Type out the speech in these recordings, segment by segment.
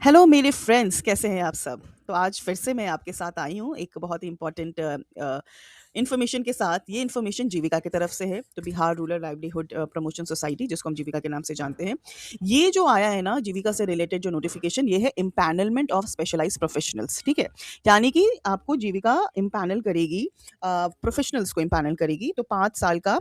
Hello मेरे friends, कैसे हैं आप सब? तो आज फिर से मैं आपके साथ आई हूँ एक बहुत ही इम्पोर्टेंट इन्फॉर्मेशन के साथ। ये इन्फॉर्मेशन जीविका की तरफ से है, तो Bihar rural livelihood promotion society, जिसको हम जीविका के नाम से जानते हैं। ये जो आया है ना, जीविका से रिलेटेड जो नोटिफिकेशन, ये है इम्पैनलमेंट ऑफ स्पेशलाइज्ड प्रोफेशनल्स। ठीक है, यानी कि आपको जीविका इम्पैनल करेगी, प्रोफेशनल्स को इम्पैनल करेगी। तो 5 साल का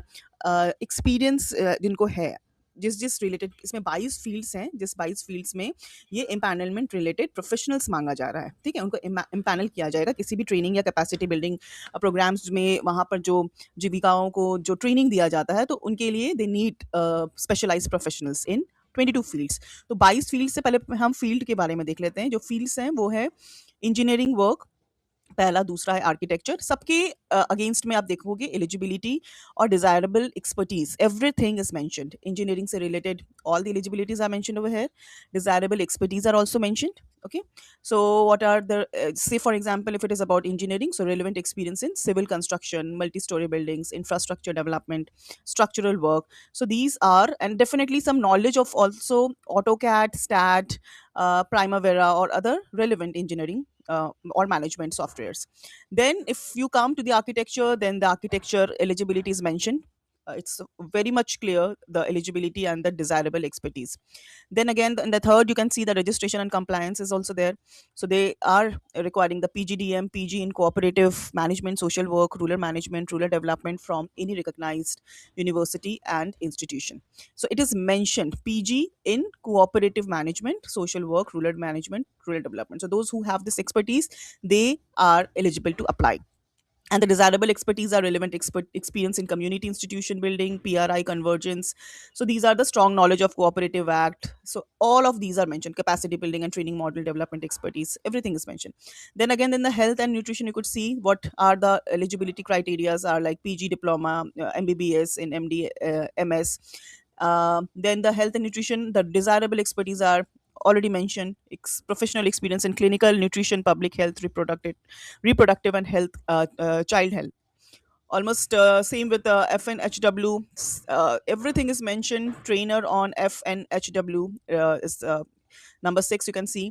एक्सपीरियंस जिनको है, जिस जिस रिलेटेड, इसमें 22 फील्ड्स हैं, जिस 22 फील्ड्स में ये एम्पैनलमेंट रिलेटेड प्रोफेशनल्स मांगा जा रहा है। ठीक है, उनको एम्पैनल किया जाएगा किसी भी ट्रेनिंग या कैपेसिटी बिल्डिंग प्रोग्राम्स में। वहाँ पर जो जीविकाओं को जो ट्रेनिंग दिया जाता है, तो उनके लिए they need specialized professionals in 22 fields. तो 22 फील्ड से पहले हम फील्ड के बारे में देख लेते हैं। जो फील्ड्स हैं वो है इंजीनियरिंग वर्क, पहला, दूसरा है आर्किटेक्चर। सबके अगेंस्ट में आप देखोगे एलिजिबिलिटी और desirable expertise, everything is mentioned. Engineering से related all the eligibilities are mentioned over here, desirable expertise are also mentioned. Okay, so what are the say for example, if it is about engineering, so relevant experience in civil construction, multi-story buildings, infrastructure development, structural work. So these are, and definitely some knowledge of also AutoCAD, STAT, Primavera, or other relevant engineering or management softwares. Then if you come to the architecture, then the architecture eligibility is mentioned. It's very much clear, the eligibility and the desirable expertise. Then again, in the third, you can see the registration and compliance is also there. So they are requiring the PGDM, PG in cooperative management, social work, rural management, rural development from any recognized university and institution. So it is mentioned PG in cooperative management, social work, rural management, rural development. So those who have this expertise, they are eligible to apply. And the desirable expertise are relevant experience in community institution building, PRI convergence. So these are the strong knowledge of cooperative act. So all of these are mentioned: capacity building and training model development expertise, everything is mentioned. Then again, in the health and nutrition, you could see what are the eligibility criterias are, like PG diploma, MBBS in MD, MS. Then the health and nutrition, the desirable expertise are already mentioned: professional experience in clinical nutrition, public health, reproductive and health, child health. Almost same with FNHW. Everything is mentioned. Trainer on FNHW is number 6. You can see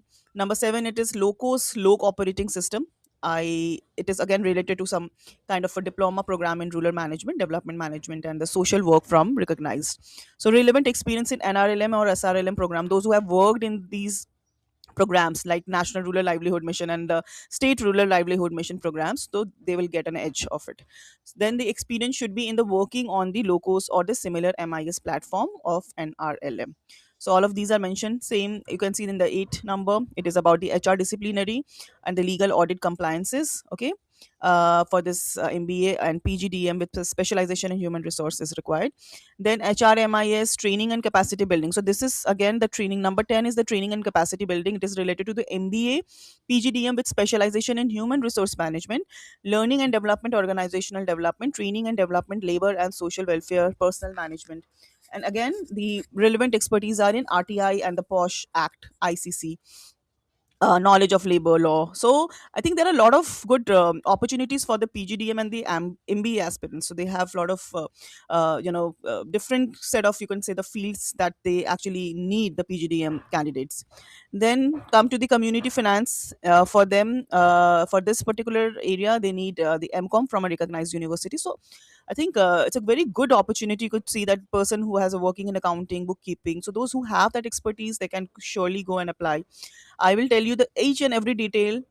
number 7. It is LOCOS, Loc Operating System. It is again related to some kind of a diploma program in rural management, development management, and the social work from recognized. So relevant experience in NRLM or SRLM program. Those who have worked in these programs like National Rural Livelihood Mission and the State Rural Livelihood Mission programs, so they will get an edge of it. Then the experience should be in the working on the locos or the similar MIS platform of NRLM. So all of these are mentioned. Same, you can see in the 8 number, it is about the HR disciplinary and the legal audit compliances. Okay, for this MBA and PGDM with a specialization in human resources required. Then HRMIS, training and capacity building. So this is again the training. Number 10 is the training and capacity building. It is related to the MBA, PGDM with specialization in human resource management, learning and development, organizational development, training and development, labor and social welfare, personal management. And again, the relevant expertise are in RTI and the POSH Act, ICC, knowledge of labor law. So I think there are a lot of good opportunities for the PGDM and the MBA aspirants. So they have a lot of different set of, you can say, the fields that they actually need the PGDM candidates. Then come to the community finance. For them, for this particular area, they need the MCOM from a recognized university. So I think it's a very good opportunity. You could see that person who has a working in accounting, bookkeeping. So those who have that expertise, they can surely go and apply. I will tell you the each and every detail.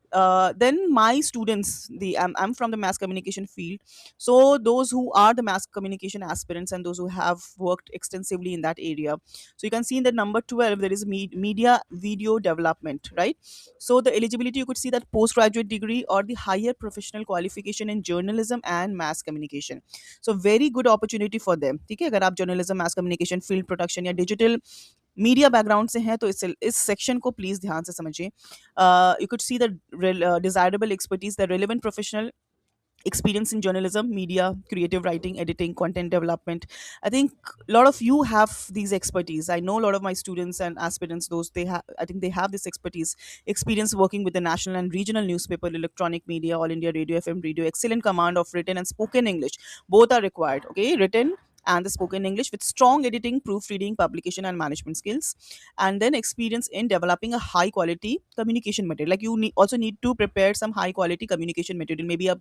Then my students, I'm from the mass communication field, so those who are the mass communication aspirants and those who have worked extensively in that area. So you can see in the number 12 there is media video development, right? So the eligibility, you could see that postgraduate degree or the higher professional qualification in journalism and mass communication. So very good opportunity for them. ठीक है, अगर आप journalism, mass communication, field production या digital media background से हैं, तो इस section को प्लीज ध्यान से समझिए. You could see the desirable expertise, the relevant professional experience in journalism, media, creative writing, editing, content development. I think a lot of you have these expertise. I know a lot of my students and aspirants, those they have, I think they have this expertise, experience working with the national and regional newspaper, electronic media, all India radio, FM radio, excellent command of written and spoken English. Both are required. Okay, written and the spoken English with strong editing, proofreading, publication, and management skills, and then experience in developing a high quality communication material. Like you also need to prepare some high quality communication material, maybe a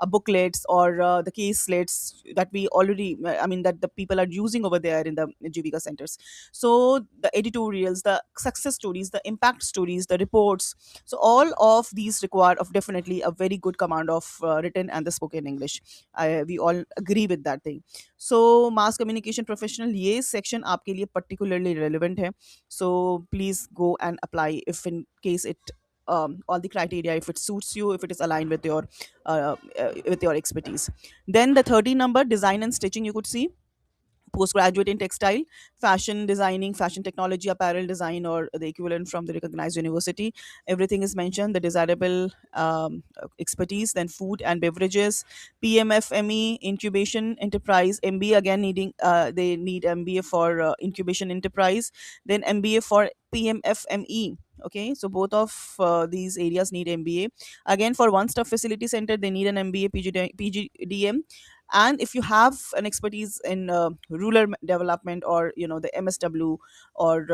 booklets or the case lists that we already, I mean, that the people are using over there in the Jivika centers. So the editorials, the success stories, the impact stories, the reports, so all of these require of definitely a very good command of written and the spoken English. We all agree with that thing. So mass communication professional, ये section आपके लिए particularly relevant है. So please go and apply if in case it all the criteria, if it suits you, if it is aligned with your expertise. Then the 30 number, design and stitching, you could see postgraduate in textile, fashion designing, fashion technology, apparel design, or the equivalent from the recognized university. Everything is mentioned. The desirable expertise, then food and beverages, PMFME, incubation enterprise, MBA again needing, they need MBA for incubation enterprise, then MBA for PMFME. Okay, so both of these areas need MBA. Again, for one stop facility center, they need an MBA PGDM. And if you have an expertise in development, or the MSW, or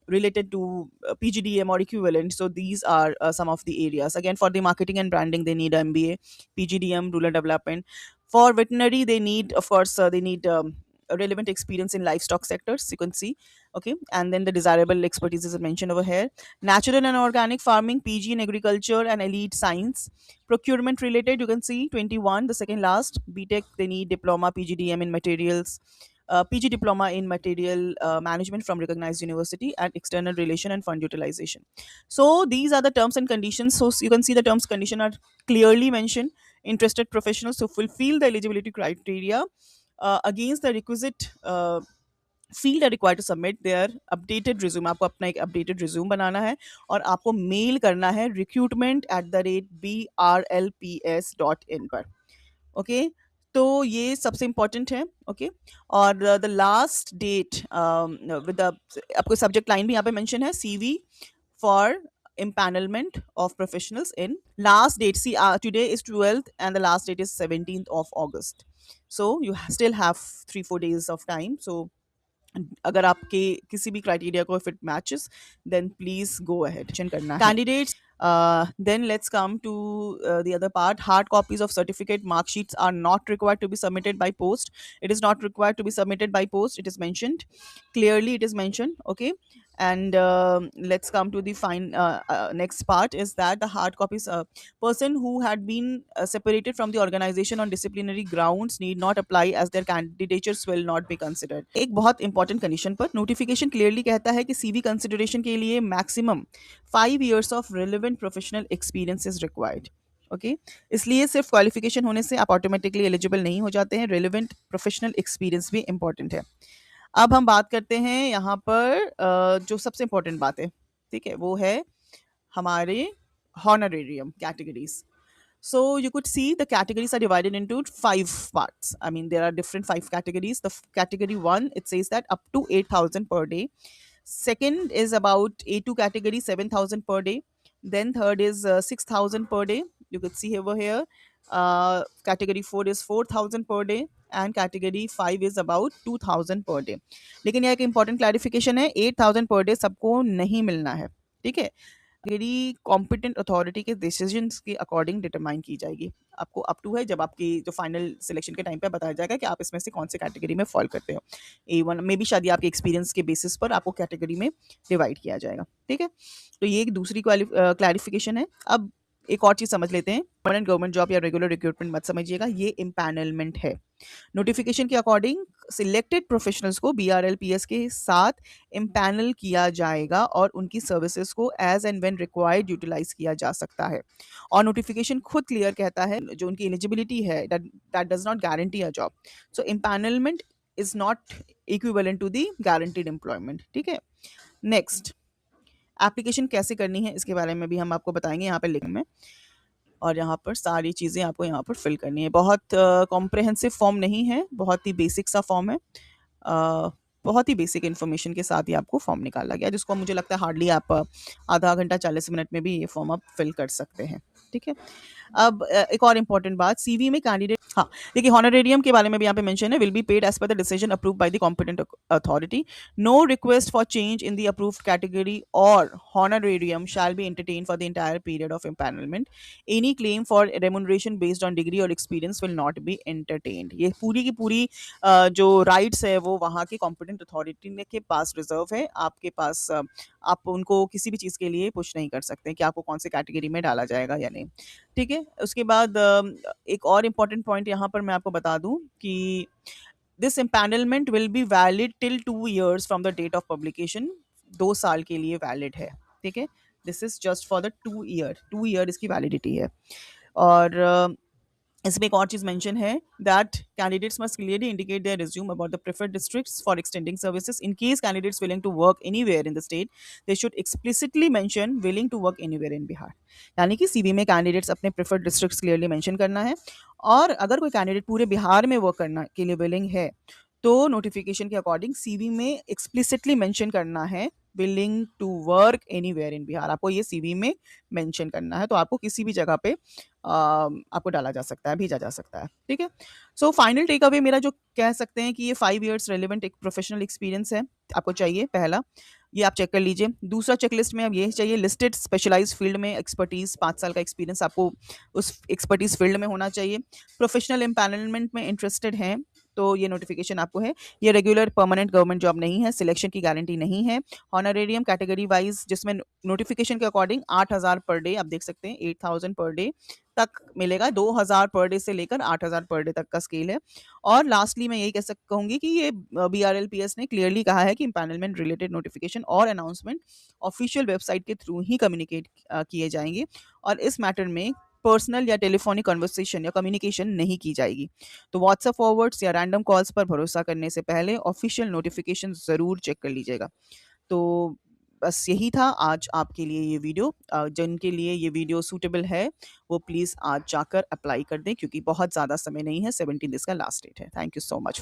related to PGDM or equivalent, so these are some of the areas. Again, for the marketing and branding, they need MBA PGDM rural development. For veterinary, they need, of course, they need a relevant experience in livestock sectors, you can see. Okay, and then the desirable expertise is mentioned over here. Natural and organic farming, PG in agriculture and elite science. Procurement related, you can see 21, the second last. BTech, they need diploma PGDM in materials, PG diploma in material management from recognized university, and external relation and fund utilization. So these are the terms and conditions. So you can see the terms condition are clearly mentioned. Interested professionals who fulfill the eligibility criteria against the requisite field are required to submit their updated resume. आपको अपना एक updated resume बनाना है और आपको mail करना है recruitment@brlps.in पर. Okay, तो ये सबसे इम्पोर्टेंट है. ओके, और the last date with the, आपको सब्जेक्ट लाइन भी यहाँ पे मेंशन है, CV for empanelment of professionals in last date. See, today is 12th and the last date is 17th of August. So you still have 3-4 days of time. So अगर आपके किसी भी criteria को, if it matches, then please go ahead करना है. Candidates, then let's come to the other part. Hard copies of certificate mark sheets are not required to be submitted by post. It is not required to be submitted by post. It is mentioned clearly. It is mentioned. Okay, and let's come to the next part is that the hard copies, person who had been separated from the organization on disciplinary grounds need not apply as their candidatures will not be considered. एक बहुत important condition पर notification clearly कहता है कि CV consideration के लिए maximum 5 years of relevant professional experience is required. Okay, इसलिए सिर्फ क्वालिफिकेशन होने से आप ऑटोमेटिकली एलिजिबल नहीं हो जाते हैं. रिलेवेंट प्रोफेशनल एक्सपीरियंस भी इंपॉर्टेंट है. अब हम बात करते हैं यहाँ पर जो सबसे इंपॉर्टेंट बात है, ठीक है, वो है हमारे honorarium categories. So you could see the categories are divided into 5 parts. I mean, there are different 5 categories. The category 1, it says that up to 8,000 per day. Second is about A2 category, 7,000 per day. Then third is 6,000 per day. You could see over here. Category 4 is 4,000 per day. And category 5 is about 2,000 per day. लेकिन यह एक important clarification है, 8,000 per day सबको नहीं मिलना है. ठीक है, कैटेगरी कॉम्पिटेंट अथॉरिटी के डिसीजंस के अकॉर्डिंग डिटरमाइन की जाएगी. आपको अप टू है, जब आपकी जो फाइनल सिलेक्शन के टाइम पे बताया जाएगा कि आप इसमें से कौन से कैटेगरी में फॉल करते हो. A1 में भी शायद आपके एक्सपीरियंस के बेसिस पर आपको कैटेगरी में डिवाइड किया जाएगा. ठीक है, तो ये एक दूसरी क्लैरिफिकेशन है. अब एक और चीज़ समझ लेते हैं. परमानेंट गवर्नमेंट जॉब या रेगुलर रिक्रूटमेंट मत समझिएगा, ये इम्पैनलमेंट है. नोटिफिकेशन के अकॉर्डिंग सिलेक्टेड प्रोफेशनल्स को BRLPS के साथ इम्पैनल किया जाएगा और उनकी सर्विसेज को as and when required utilize किया जा सकता है. और नोटिफिकेशन खुद क्लियर कहता है जो उनकी एलिजिबिलिटी है, that does not guarantee a job. So empanelment is not equivalent to the guaranteed employment. ठीक है, नेक्स्ट, एप्लीकेशन कैसे करनी है इसके बारे में भी हम आपको बताएंगे यहाँ पे लिंक में. और यहाँ पर सारी चीज़ें आपको यहाँ पर फिल करनी है. बहुत कॉम्प्रहेंसिव फॉर्म नहीं है, बहुत ही बेसिक सा फॉर्म है. बहुत ही बेसिक इन्फॉर्मेशन के साथ ही आपको फॉर्म निकाला गया, जिसको मुझे लगता है हार्डली आप आधा घंटा 40 मिनट में भी ये फॉर्म आप फिल कर सकते हैं. ठीक है? अब एक और इम्पोर्टेंट बात, सीवी में कैंडिडेट, हाँ, देखिए हॉनरेरियम के बारे में भी यहाँ पे मेंशन है, will be paid as per the decision approved by the competent authority. No request for change in the approved category or honorarium shall be entertained for the entire period of empanelment. Any claim for remuneration based on degree or experience will not be entertained. ये पूरी की पूरी जो rights है वो वहाँ की competent authority के पास रिजर्व है, आपके पास आप उनको किसी भी चीज़ के लिए पुश नहीं कर सकते कि आपको कौन से कैटेगरी में डाला जाएगा या नहीं। ठीक है? उसके बाद एक और इम्पोर्टेंट पॉइंट यहाँ पर मैं आपको बता दूँ कि this empanelment will be valid till 2 years from the date of publication. 2 साल के लिए वैलिड है, ठीक है? This is just for the 2 year इसकी वैलिडिटी है। और इसमें एक और चीज़ मेंशन है that candidates must clearly indicate their resume about the preferred districts for extending services. In case candidates willing to work anywhere in the state, they should explicitly mention willing to work anywhere in Bihar. यानी कि CV में candidates अपने preferred districts clearly mention करना है, और अगर कोई candidate पूरे बिहार में वर्क करना के लिए विलिंग है, तो नोटिफिकेशन के अकॉर्डिंग सीवी में एक्सप्लिसिटली मेंशन करना है willing to work anywhere in Bihar. आपको ये सीवी में मेंशन करना है, तो आपको किसी भी जगह पे आपको डाला जा सकता है, भेजा जा सकता है, ठीक है? सो फाइनल टेक अवे मेरा जो कह सकते हैं कि ये 5 इयर्स रेलेवेंट एक प्रोफेशनल एक्सपीरियंस है, आपको चाहिए पहला, ये आप चेक कर लीजिए। दूसरा चेकलिस्ट में अब ये चाहिए लिस्टेड स्पेशलाइज्ड फील्ड में एक्सपर्टीज़, 5 साल का एक्सपीरियंस आपको उस एक्सपर्टीज़ फील्ड में होना चाहिए। प्रोफेशनल एम्पैनलमेंट में इंटरेस्टेड हैं, तो ये नोटिफिकेशन आपको है। ये रेगुलर परमानेंट गवर्नमेंट जॉब नहीं है, सिलेक्शन की गारंटी नहीं है। हॉनरेरियम कैटेगरी वाइज जिसमें नोटिफिकेशन के अकॉर्डिंग 8,000 पर डे, आप देख सकते हैं 8,000 पर डे तक मिलेगा, 2,000 पर डे से लेकर 8,000 पर डे तक का स्केल है। और लास्टली मैं यही कहूँगी कि ये BRLPS ने क्लियरली कहा है कि एम्पैनलमेंट रिलेटेड नोटिफिकेशन और अनाउंसमेंट ऑफिशियल वेबसाइट के थ्रू ही कम्युनिकेट किए जाएंगे, और इस मैटर में पर्सनल या टेलीफोनिक कन्वर्सेशन या कम्युनिकेशन नहीं की जाएगी। तो व्हाट्सएप फॉरवर्ड्स या रैंडम कॉल्स पर भरोसा करने से पहले ऑफिशियल नोटिफिकेशन ज़रूर चेक कर लीजिएगा। तो बस यही था आज आपके लिए ये वीडियो। जिनके लिए ये वीडियो सूटेबल है, वो प्लीज़ आज जाकर अप्लाई कर दें, क्योंकि बहुत ज़्यादा समय नहीं है, 17 डेज़ का लास्ट डेट है। Thank you so much.